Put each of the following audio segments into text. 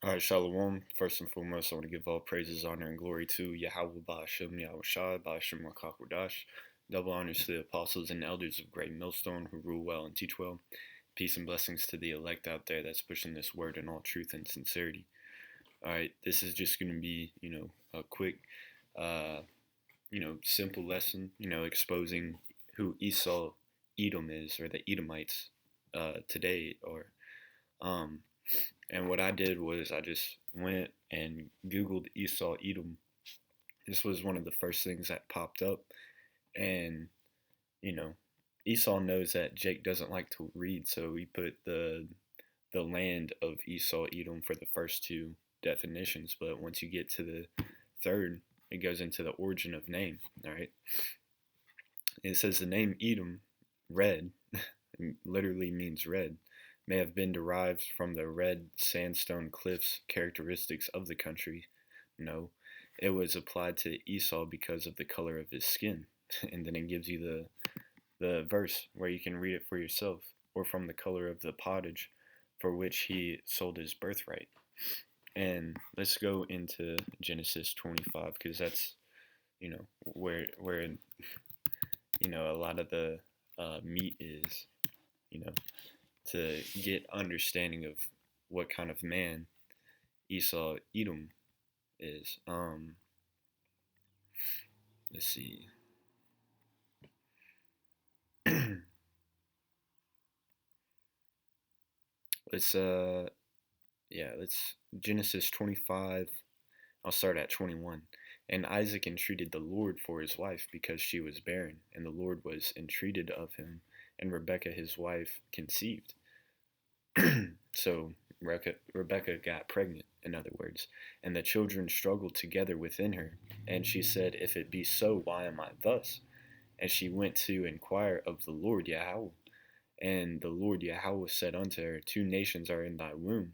All right, Shalom. First and foremost, I want to give all praises, honor, and glory to Yahweh Ba'ashem Yahushai, Ba'ashem Rakakwadash. Double honors to the apostles and elders of Great Millstone who rule well and teach well. Peace and blessings to the elect out there that's pushing this word in all truth and sincerity. All right, this is just going to be, a quick, uh, simple lesson, exposing who Esau, Edom is, or the Edomites today, um, and what I did was I just went and Googled Esau Edom. This was one of the first things that popped up. And, you know, Esau knows that Jake doesn't like to read, so he put the land of Esau Edom for the first two definitions. But once you get to the third, it goes into the origin of name. All right. It says the name Edom, red, literally means red, may have been derived from the red sandstone cliffs characteristics of the country. No, it was applied to Esau because of the color of his skin. And then it gives you the verse where you can read it for yourself, or from the color of the pottage for which he sold his birthright. And let's go into Genesis 25 because that's where a lot of the meat is, you know, to get understanding of what kind of man Esau Edom is. Let's see. Let's Genesis 25. I'll start at 21. And Isaac entreated the Lord for his wife because she was barren, and the Lord was entreated of him, and Rebekah his wife conceived. So Rebecca got pregnant, in other words, and the children struggled together within her. And she said, If it be so, why am I thus? And she went to inquire of the Lord Yahweh. And the Lord Yahweh said unto her, Two nations are in thy womb,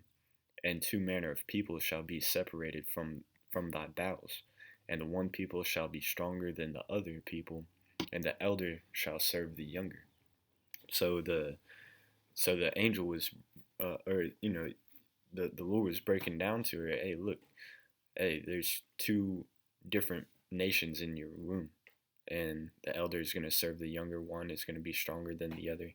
and two manner of people shall be separated from thy bowels. And the one people shall be stronger than the other people, and the elder shall serve the younger. So the angel was, the Lord was breaking down to her, hey, look, hey, there's two different nations in your womb, and the elder is going to serve the younger. One is going to be stronger than the other.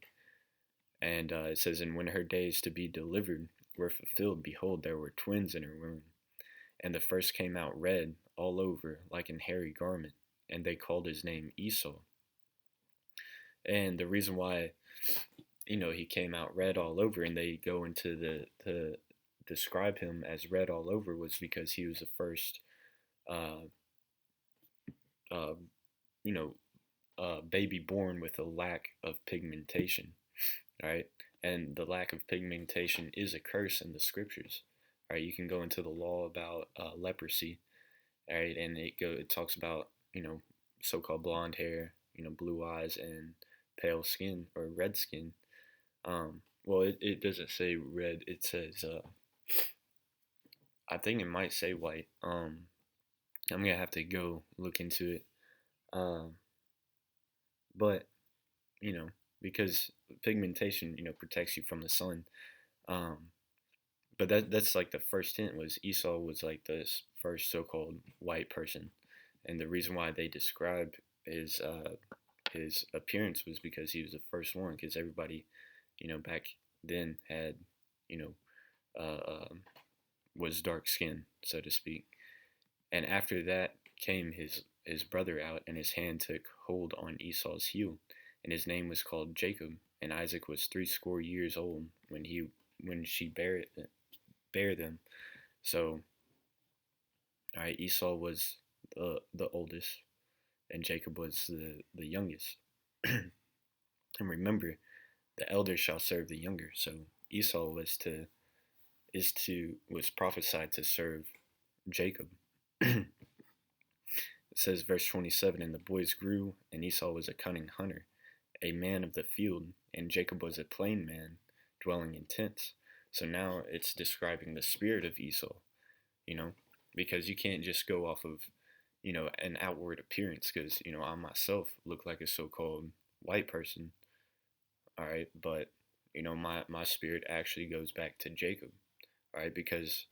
And it says, and when her days to be delivered were fulfilled, behold, there were twins in her womb. And the first came out red all over, like an hairy garment, and they called his name Esau. And the reason why, he came out red all over, and they go into to describe him as red all over, was because he was the first, uh, uh, baby born with a lack of pigmentation, right? And the lack of pigmentation is a curse in the scriptures, right? You can go into the law about leprosy, right? And it talks about so-called blonde hair, blue eyes, and pale skin or red skin. Well, it doesn't say red. It says I think it might say white. I'm gonna have to go look into it. But because pigmentation protects you from the sun. But that's like the first hint was Esau was like the first so-called white person, and the reason why they describe his appearance was because he was the first one. Because everybody, back then had you know was dark skinned, so to speak. And after that came his brother out, and his hand took hold on Esau's heel, and his name was called Jacob. And Isaac was 60 years old when she bare them. So, all right, Esau was the oldest, and Jacob was the youngest. And remember, the elder shall serve the younger. So Esau was prophesied to serve Jacob. It says, verse 27, and the boys grew, and Esau was a cunning hunter, a man of the field, and Jacob was a plain man, dwelling in tents. So now it's describing the spirit of Esau, because you can't just go off of, an outward appearance, because, I myself look like a so-called white person, all right, but, my spirit actually goes back to Jacob, all right, because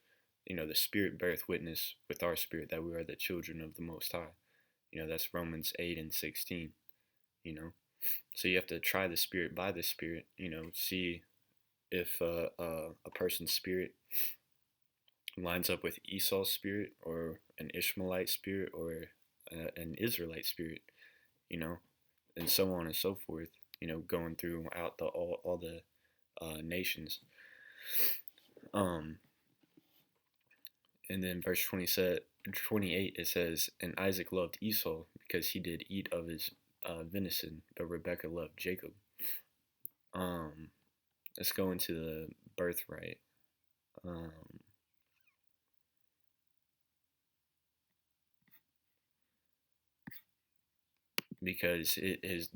the Spirit beareth witness with our spirit that we are the children of the Most High. That's Romans 8 and 16. So you have to try the Spirit by the Spirit. See if a person's spirit lines up with Esau's spirit or an Ishmaelite spirit or an Israelite spirit. You know, and so on and so forth. Going throughout all the nations. And then verse 28, it says, "And Isaac loved Esau because he did eat of his venison, but Rebekah loved Jacob." Let's go into the birthright. Because it is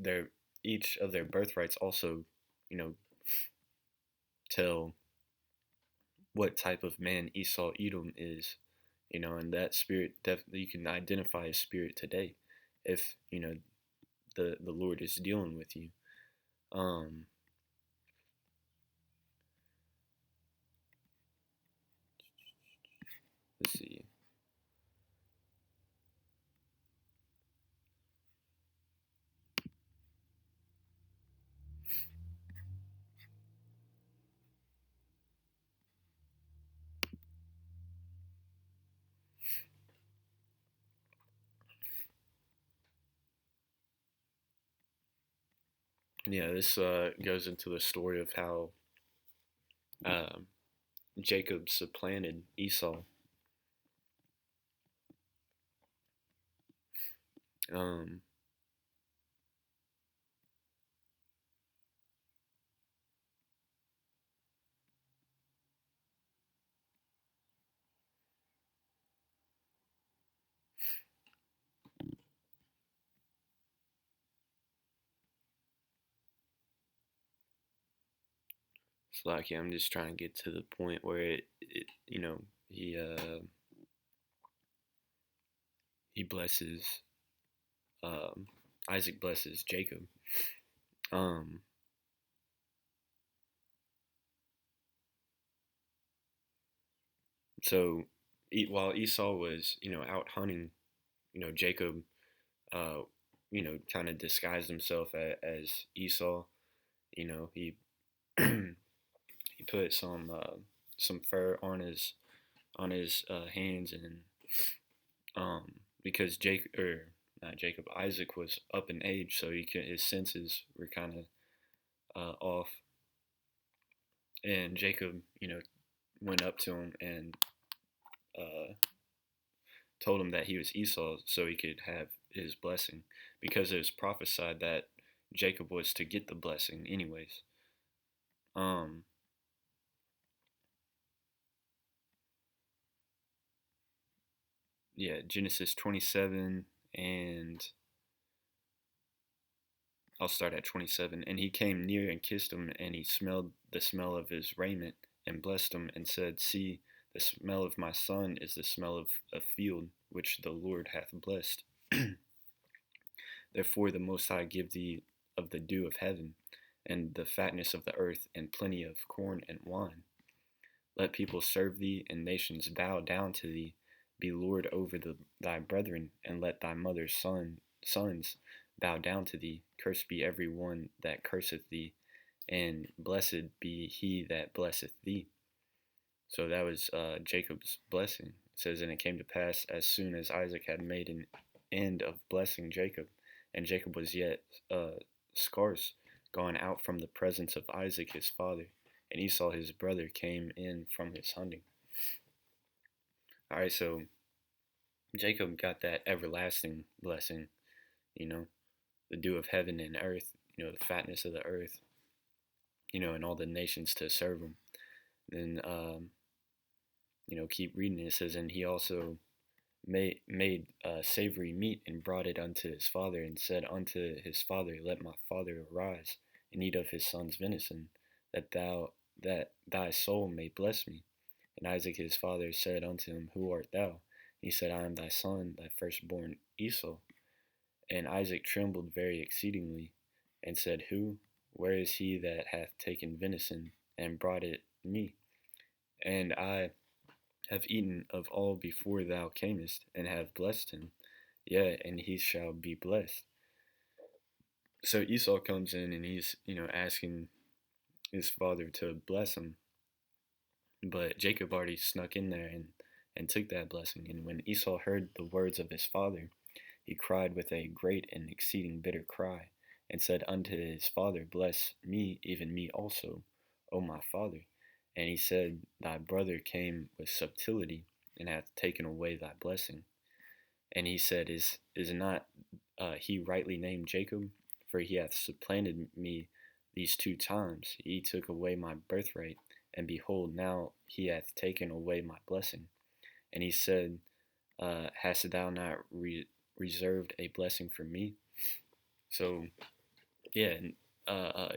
each of their birthrights also, tell what type of man Esau Edom is, and that spirit definitely, you can identify a spirit today if the Lord is dealing with you. Let's see. Yeah, this goes into the story of how Jacob supplanted Esau. Um, it's like, yeah, I'm just trying to get to the point where he blesses um, Isaac blesses Jacob. Um, so while Esau was out hunting, Jacob kind of disguised himself as Esau. He he put some fur on his hands, and because Isaac was up in age, so his senses were kind of off, and Jacob went up to him and uh, told him that he was Esau, so he could have his blessing, because it was prophesied that Jacob was to get the blessing anyways. Yeah, Genesis 27, and I'll start at 27. "And he came near and kissed him, and he smelled the smell of his raiment, and blessed him, and said, See, the smell of my son is the smell of a field which the Lord hath blessed. Therefore the Most High give thee of the dew of heaven, and the fatness of the earth, and plenty of corn and wine. Let people serve thee, and nations bow down to thee. Be Lord over thy brethren, and let thy mother's sons bow down to thee. Cursed be every one that curseth thee, and blessed be he that blesseth thee." So that was Jacob's blessing. It says, "And it came to pass, as soon as Isaac had made an end of blessing Jacob, and Jacob was yet scarce gone out from the presence of Isaac his father, and Esau his brother came in from his hunting." All right, so Jacob got that everlasting blessing, the dew of heaven and earth, the fatness of the earth, and all the nations to serve him. Then, keep reading. It says, "And he also made savory meat, and brought it unto his father, and said unto his father, Let my father arise, and eat of his son's venison, that thy soul may bless me. And Isaac his father said unto him, Who art thou? And he said, I am thy son, thy firstborn Esau. And Isaac trembled very exceedingly, and said, Who? Where is he that hath taken venison, and brought it me? And I have eaten of all before thou camest, and have blessed him. Yeah, and he shall be blessed. So Esau comes in and he's, asking his father to bless him. But Jacob already snuck in there and took that blessing. And when Esau heard the words of his father, he cried with a great and exceeding bitter cry, and said unto his father, Bless me, even me also, O my father. And he said, Thy brother came with subtlety, and hath taken away thy blessing. And he said, Is not he rightly named Jacob? For he hath supplanted me these 2 times. He took away my birthright, and behold, now he hath taken away my blessing. And he said, Hast thou not reserved a blessing for me? So, yeah, and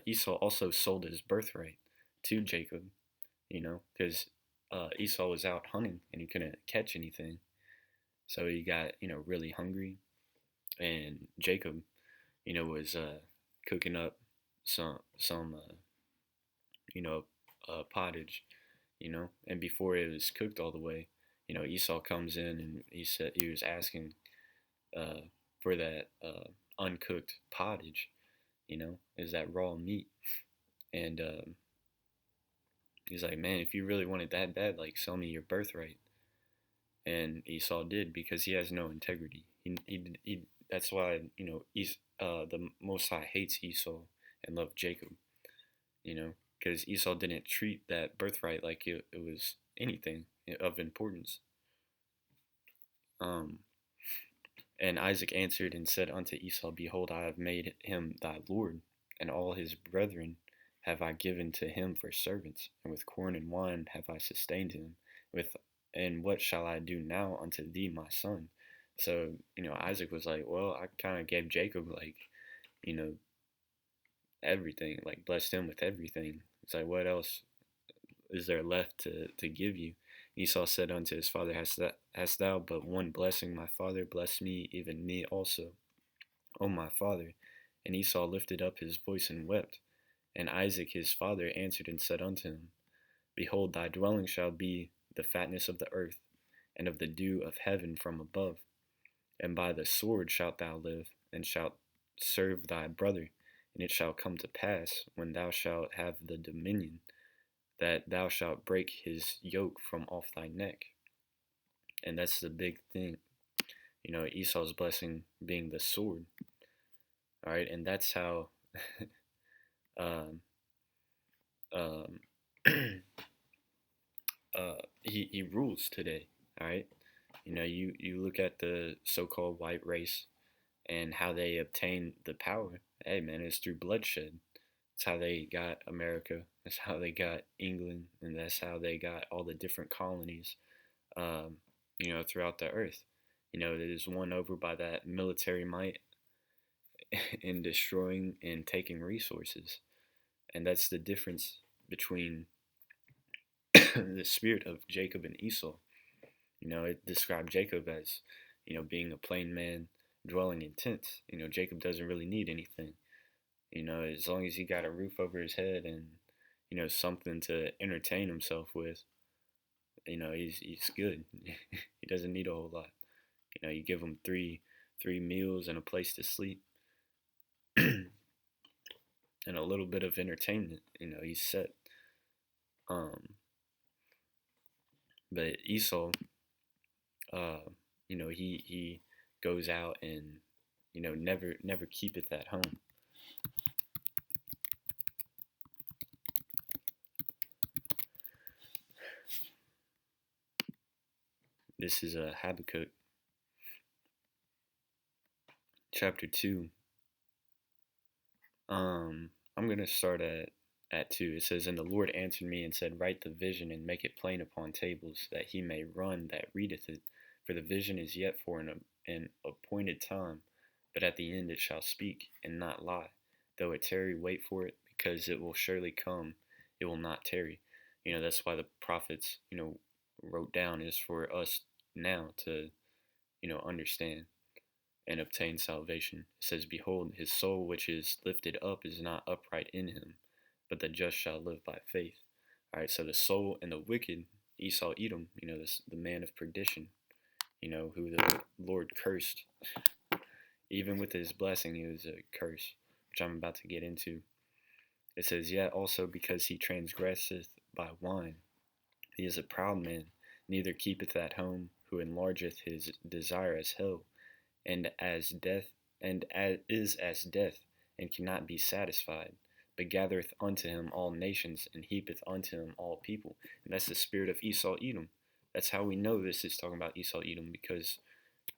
Esau also sold his birthright to Jacob, because Esau was out hunting and he couldn't catch anything. So he got, really hungry. And Jacob, was cooking up some pottage, and before it was cooked all the way, Esau comes in and he said he was asking uh, for that uncooked pottage, is that raw meat, and he's like, man, if you really want it that bad, like sell me your birthright. And Esau did, because he has no integrity. He that's why the Most High hates Esau and loved Jacob. Because Esau didn't treat that birthright like it was anything of importance. Um, and Isaac answered and said unto Esau, Behold, I have made him thy lord, and all his brethren have I given to him for servants, and with corn and wine have I sustained him. And what shall I do now unto thee, my son? So, Isaac was like, well, I kind of gave Jacob, like, you know, everything, like blessed him with everything. It's like, what else is there left to give you? Esau said unto his father, Hast thou but one blessing, my father? Bless me, even me also, O my father. And Esau lifted up his voice and wept. And Isaac his father answered and said unto him, Behold, thy dwelling shall be the fatness of the earth, and of the dew of heaven from above. And by the sword shalt thou live, and shalt serve thy brother. And it shall come to pass, when thou shalt have the dominion, that thou shalt break his yoke from off thy neck. And that's the big thing. Esau's blessing being the sword. All right, and that's how um, um, he rules today. All right, you look at the so-called white race and how they obtain the power. Hey man, it's through bloodshed. That's how they got America. That's how they got England, and that's how they got all the different colonies, um, throughout the earth. It is won over by that military might in destroying and taking resources. And that's the difference between the spirit of Jacob and Esau. It described Jacob as, being a plain man dwelling in tents. Jacob doesn't really need anything. As long as he got a roof over his head and, something to entertain himself with, he's good. He doesn't need a whole lot. You give him three meals and a place to sleep and a little bit of entertainment, he's set. But Esau, he goes out and, never keepeth at home. This is Habakkuk chapter 2. I'm gonna start at 2. It says, And the Lord answered me and said, Write the vision and make it plain upon tables, that he may run that readeth it. For the vision is yet for an appointed time, but at the end it shall speak and not lie. Though it tarry, wait for it, because it will surely come. It will not tarry. That's why the prophets, wrote down, is for us now to, understand and obtain salvation. It says, Behold, his soul which is lifted up is not upright in him, but the just shall live by faith. All right, so the soul and the wicked, Esau, Edom, the man of perdition, who the Lord cursed. Even with his blessing, he was a curse, which I'm about to get into. It says, yet also because he transgresseth by wine, he is a proud man, neither keepeth at home, who enlargeth his desire as hell, and as death, and as death, and cannot be satisfied, but gathereth unto him all nations, and heapeth unto him all people. And that's the spirit of Esau, Edom. That's how we know this is talking about Esau, Edom, because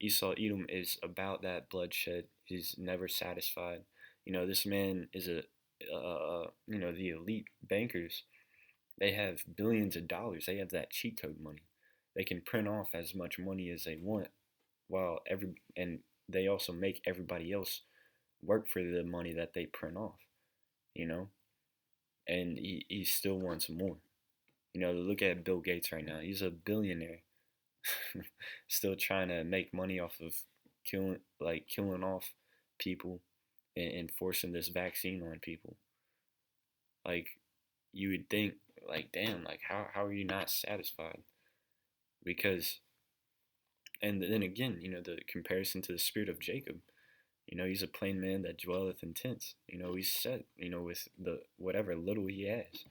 Esau, Edom is about that bloodshed. He's never satisfied. This man is the elite bankers. They have billions of dollars. They have that cheat code money. They can print off as much money as they want, and they also make everybody else work for the money that they print off. And he still wants more. Look at Bill Gates right now. He's a billionaire, still trying to make money off of killing off people and forcing this vaccine on people. Like, you would think, like, damn, like, how are you not satisfied? Because, and then again, the comparison to the spirit of Jacob. He's a plain man that dwelleth in tents. He's set, with the whatever little he has.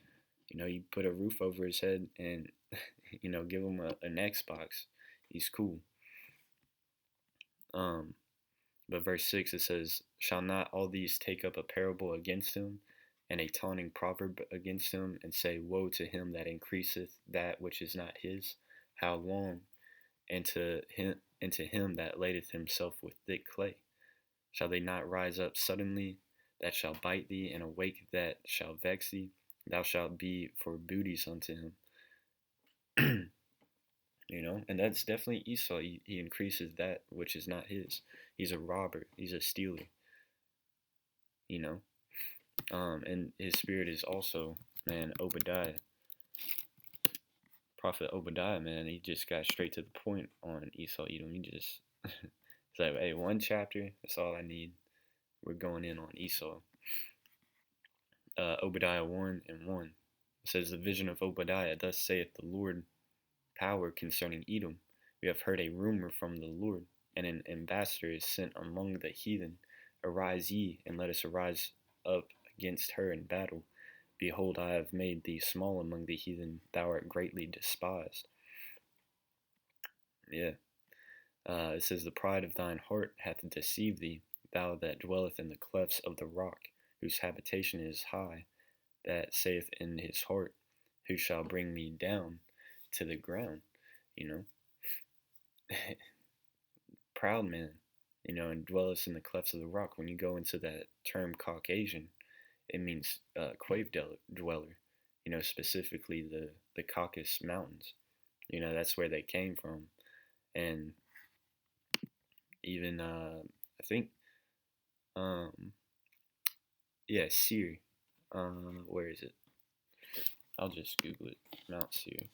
You put a roof over his head and, give him an Xbox. He's cool. But verse 6, it says, shall not all these take up a parable against him, and a taunting proverb against him, and say, woe to him that increaseth that which is not his? How long? And to him that ladeth himself with thick clay. Shall they not rise up suddenly, that shall bite thee, and awake that shall vex thee? Thou shalt be for booties unto him. And that's definitely Esau. He increases that which is not his. He's a robber. He's a stealer. And his spirit is also, man, Obadiah. Prophet Obadiah, man, he just got straight to the point on Esau, Edom. He just, it's like, hey, one chapter, that's all I need. We're going in on Esau. Obadiah 1:1. It says, the vision of Obadiah, thus saith the Lord, power concerning Edom. We have heard a rumor from the Lord, and an ambassador is sent among the heathen. Arise ye, and let us arise up against her in battle. Behold, I have made thee small among the heathen. Thou art greatly despised. Yeah. It says, the pride of thine heart hath deceived thee, thou that dwelleth in the clefts of the rock, whose habitation is high, that saith in his heart, who shall bring me down to the ground? Proud man, and dwelleth in the clefts of the rock. When you go into that term Caucasian, it means cave dweller, specifically the Caucasus Mountains. That's where they came from. And even, I think, yeah, Seir. Where is it? I'll just Google it. Mount Seir.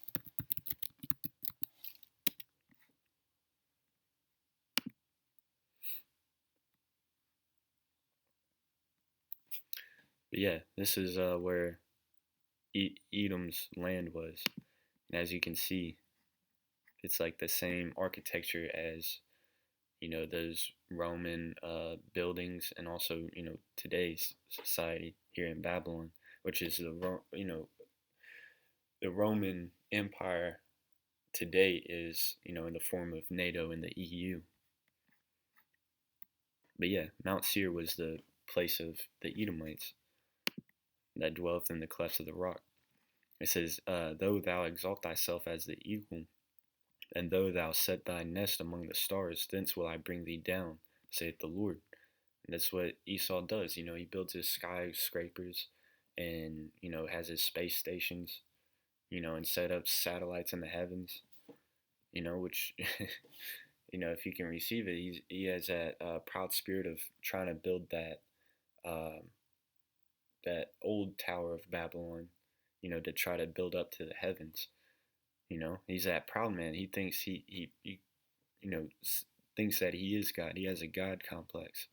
But yeah, this is where Edom's land was. And as you can see, it's like the same architecture as, those Roman buildings, and also, today's society here in Babylon, which is the Roman Empire today is, in the form of NATO and the EU. But yeah, Mount Seir was the place of the Edomites that dwelleth in the clefts of the rock. It says, though thou exalt thyself as the eagle, and though thou set thy nest among the stars, thence will I bring thee down, saith the Lord. And that's what Esau does. He builds his skyscrapers and, has his space stations, and set up satellites in the heavens, which, if he can receive it, he has that proud spirit of trying to build that old Tower of Babylon, to try to build up to the heavens. He's that proud man. He thinks he thinks that he is God. He has a God complex.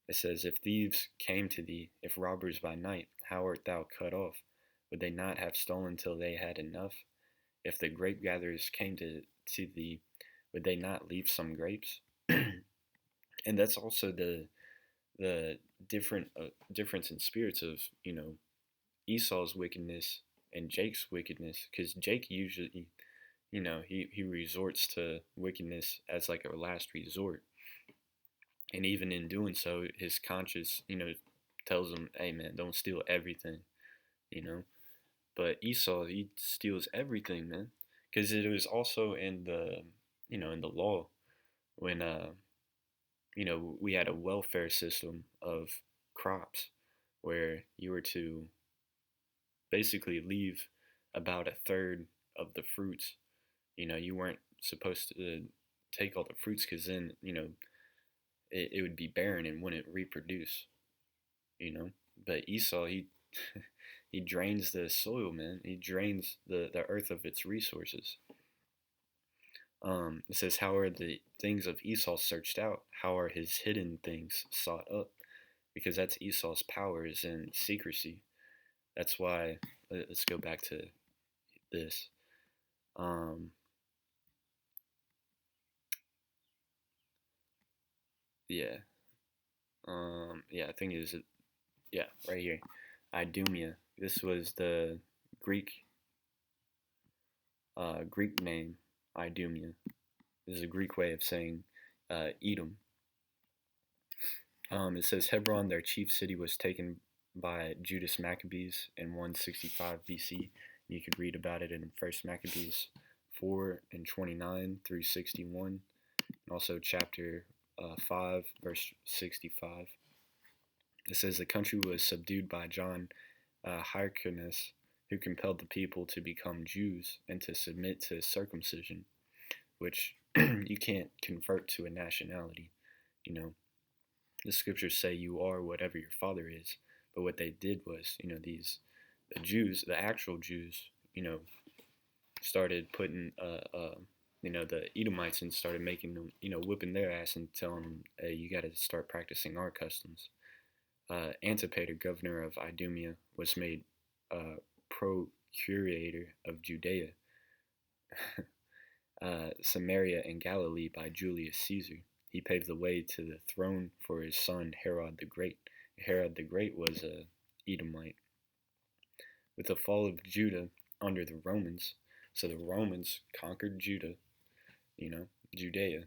It says, if thieves came to thee, if robbers by night, how art thou cut off? Would they not have stolen till they had enough? If the grape gatherers came to see would they not leave some grapes? And that's also the difference in spirits of Esau's wickedness and Jake's wickedness, because Jake usually he resorts to wickedness as like a last resort, and even in doing so, his conscience tells him, hey man, don't steal everything, you know. But Esau, he steals everything, man, because it was also in the in the law when we had a welfare system of crops where you were to basically leave about a third of the fruits. You weren't supposed to take all the fruits because then it would be barren and wouldn't reproduce. you know. But Esau, he he drains the soil, man. He drains the earth of its resources. It says, "How are the things of Esau searched out? How are his hidden things sought up?" Because that's Esau's power is in secrecy. That's why. Let's go back to this. Um, yeah. Yeah. I think it is. Yeah, right here. Idumea. This was the Greek Greek name, Idumea. This is a Greek way of saying Edom. It says Hebron, their chief city, was taken by Judas Maccabees in 165 BC. You could read about it in First Maccabees 4 and 29 through 61, and also chapter 5, verse 65. It says the country was subdued by John Hyrcanus, who compelled the people to become Jews and to submit to circumcision, which you can't convert to a nationality. You know, the scriptures say you are whatever your father is, but what they did was, the Jews, the actual Jews, started putting, the Edomites and started making them, whipping their ass and telling them, hey, you got to start practicing our customs. Antipater, governor of Idumea, was made procurator of Judea, Samaria, and Galilee by Julius Caesar. He paved the way to the throne for his son Herod the Great. Herod the Great was a Edomite. With the fall of Judah under the Romans, so the Romans conquered Judah, Judea,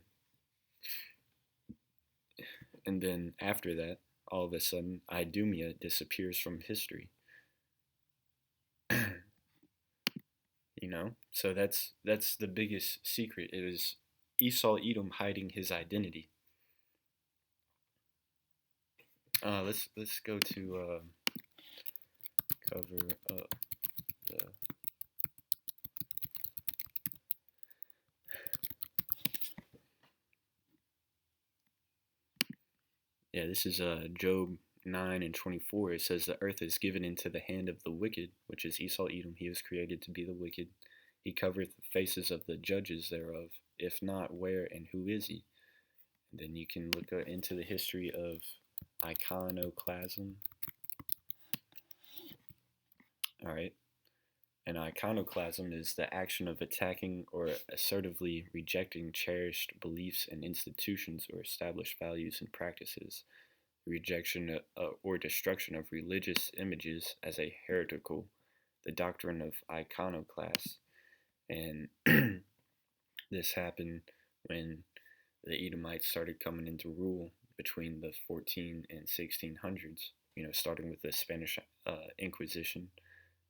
and then after that, all of a sudden, Idumea disappears from history. So that's the biggest secret. It was Esau Edom hiding his identity. Let's go to cover up the. Yeah, this is Job 9 and 24. It says, the earth is given into the hand of the wicked, which is Esau Edom. He was created to be the wicked. He covereth the faces of the judges thereof. If not, where and who is he? And then you can look into the history of iconoclasm. All right. And iconoclasm is the action of attacking or assertively rejecting cherished beliefs and institutions or established values and practices. Rejection or destruction of religious images as a heretical, the doctrine of iconoclasts. And this happened when the Edomites started coming into rule between the 14 and 1600s, starting with the Spanish Inquisition,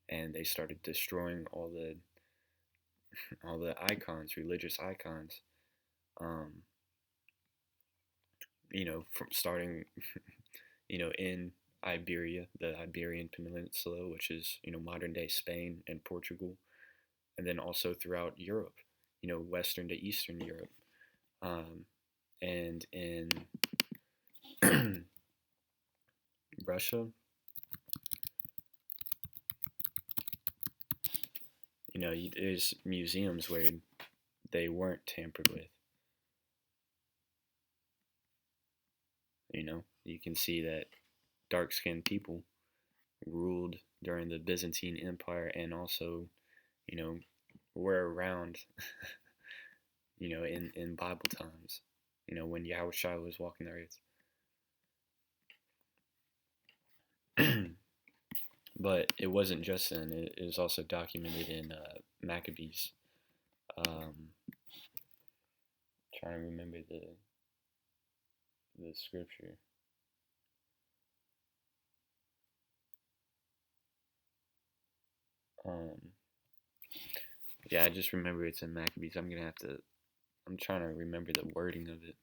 and they started destroying all the icons, religious icons, from starting, in Iberia, the Iberian Peninsula, which is, modern day Spain and Portugal, and then also throughout Europe, Western to Eastern Europe, and in Russia, there's museums where they weren't tampered with. You can see that dark-skinned people ruled during the Byzantine Empire and also, were around, in Bible times, when Yahushua was walking the earth. But it wasn't just then. It was also documented in Maccabees. Trying to remember the scripture. Yeah, I just remember it's in Maccabees. I'm trying to remember the wording of it.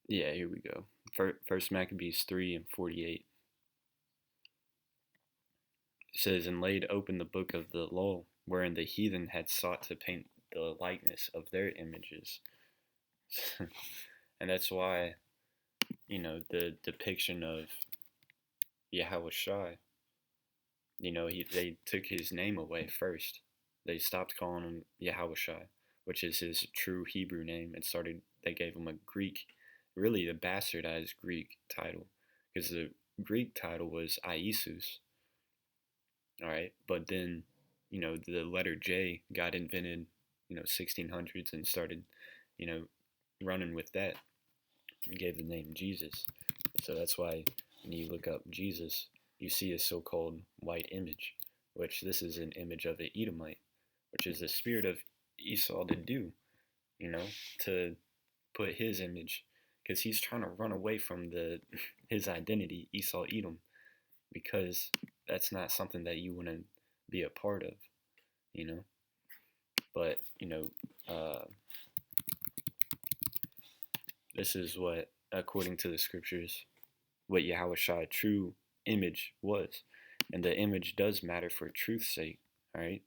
Yeah, here we go. First Maccabees 3:48. It says, "And laid open the book of the law, wherein the heathen had sought to paint the likeness of their images." And that's why, the depiction of Yahushua, they took his name away first. They stopped calling him Yahushua, which is his true Hebrew name, and they gave him a Greek, really a bastardized Greek title, because the Greek title was Iesus. All right, but then, the letter J got invented, 1600s, and started, you know, running with that, and gave the name Jesus. So that's why when you look up Jesus, you see a so-called white image, which this is an image of an Edomite, which is the spirit of Esau to do, to put his image, because he's trying to run away from his identity, Esau Edom, because that's not something that you want to be a part of, you know. But this is what, according to the scriptures, what Yahweh's true image was, and the image does matter for truth's sake. All right,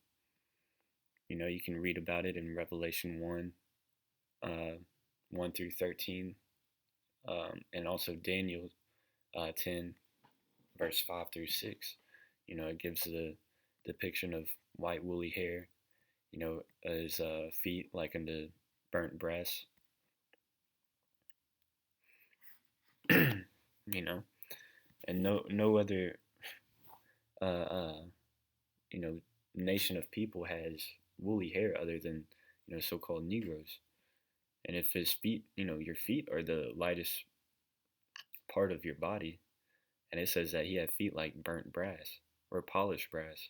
you can read about it in Revelation 1:1-13, and also Daniel 10, verse 5-6. It gives the depiction of white woolly hair, his feet like unto burnt brass. And no other nation of people has woolly hair other than so-called Negroes. And if his feet, your feet are the lightest part of your body, and it says that he had feet like burnt brass or polished brass.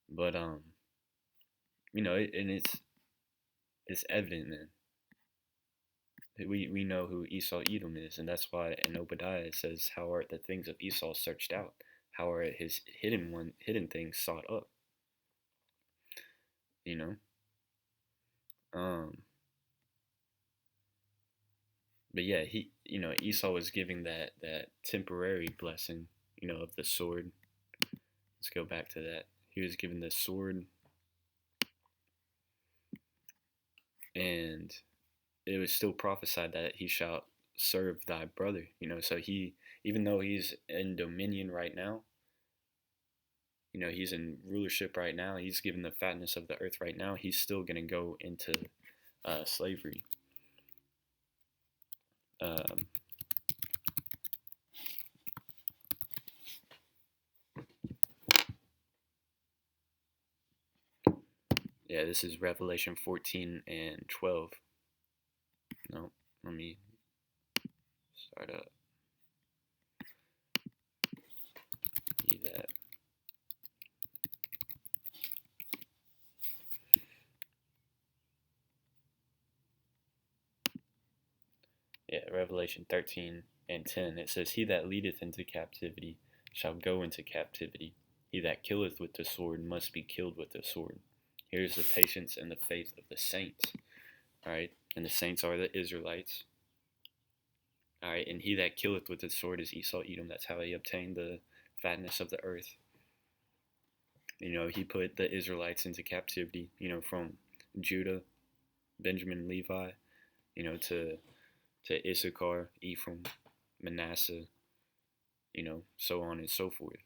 But and it's evident, man. We know who Esau Edom is, and that's why in Obadiah it says, "How are the things of Esau searched out? How are his hidden things sought up?" You know. But yeah, Esau was giving that temporary blessing, of the sword. Let's go back to that. He was given the sword, and it was still prophesied that he shall serve thy brother. So even though he's in dominion right now, he's in rulership right now, he's given the fatness of the earth right now, he's still going to go into slavery. Yeah, this is Revelation 14:12. No, let me start up. See that. Yeah, Revelation 13:10. It says, "He that leadeth into captivity shall go into captivity. He that killeth with the sword must be killed with the sword." Here's the patience and the faith of the saints. All right, and the saints are the Israelites. All right, and he that killeth with the sword is Esau Edom. That's how he obtained the fatness of the earth. He put the Israelites into captivity, from Judah, Benjamin, Levi, to Issachar, Ephraim, Manasseh, so on and so forth.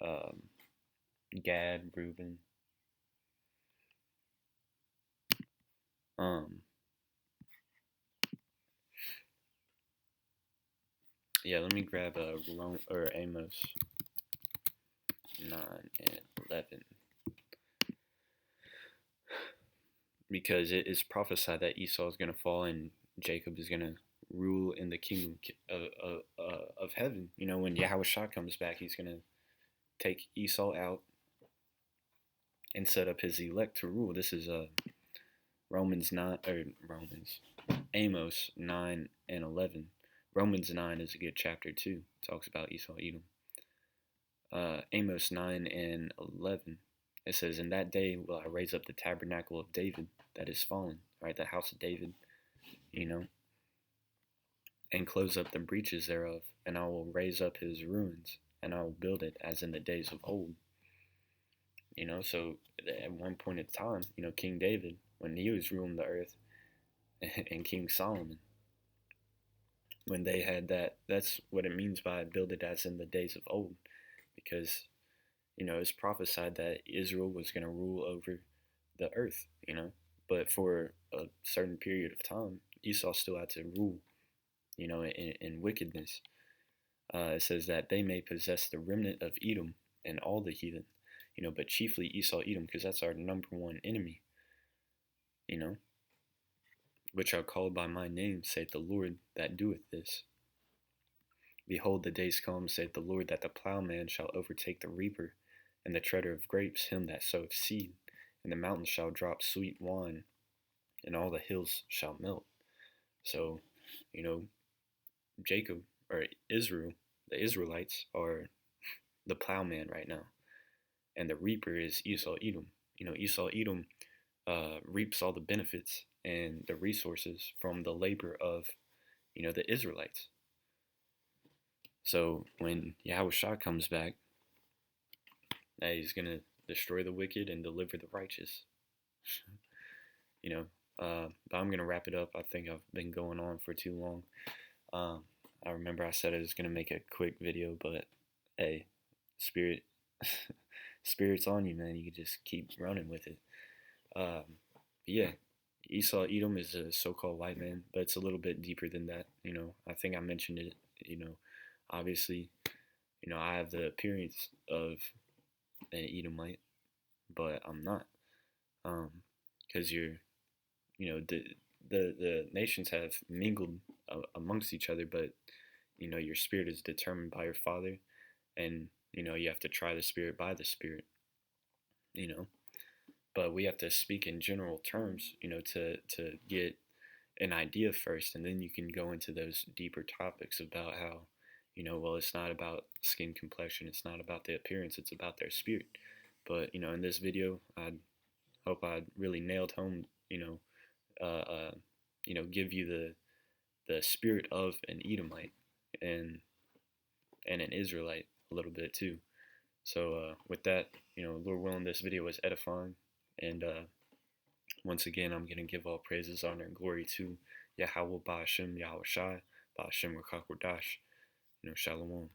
Um, Gad, Reuben. Um, yeah, let me grab Amos 9 and 11, because it is prophesied that Esau is going to fall and Jacob is going to rule in the kingdom of heaven. When Yahushua comes back, he's going to take Esau out and set up his elect to rule. This is Amos 9 and 11. Romans 9 is a good chapter too. It talks about Esau, Edom. Amos 9 and 11. It says, "In that day will I raise up the tabernacle of David that is fallen," right? The house of David, "and close up the breaches thereof, and I will raise up his ruins, and I will build it as in the days of old." So at one point in time, King David, when he was ruling the earth, and King Solomon, when they had that's what it means by build it as in the days of old, because it's prophesied that Israel was going to rule over the earth, but for a certain period of time, Esau still had to rule, in wickedness. It says that they may possess the remnant of Edom and all the heathen, but chiefly Esau, Edom, because that's our number one enemy, which are called by my name, saith the Lord that doeth this. Behold, the days come, saith the Lord, that the plowman shall overtake the reaper, and the treader of grapes him that soweth seed, and the mountains shall drop sweet wine, and all the hills shall melt. So, Jacob, or Israel, the Israelites, are the plowman right now, and the reaper is Esau, Edom. Esau, Edom reaps all the benefits and the resources from the labor of, the Israelites. So when Yahushua comes back, he's going to destroy the wicked and deliver the righteous. But I'm going to wrap it up. I think I've been going on for too long. I remember I said I was going to make a quick video, but hey, spirit's on you, man. You can just keep running with it. Yeah, Esau, Edom is a so-called white man, but it's a little bit deeper than that. I think I mentioned it, obviously, I have the appearance of an Edomite, but I'm not, because the nations have mingled amongst each other, but your spirit is determined by your Father, and you have to try the Spirit by the Spirit, but we have to speak in general terms, to get an idea first, and then you can go into those deeper topics about how, well, it's not about skin complexion, it's not about the appearance, it's about their spirit. But in this video, I hope I really nailed home, give you the spirit of an Edomite and an Israelite a little bit too. So with that, Lord willing, this video was edifying, and once again, I'm going to give all praises, honor, and glory to Yahweh Ba'ashem, Yahweh Shai, Ba'ashem Rakak Wadash, Shalom.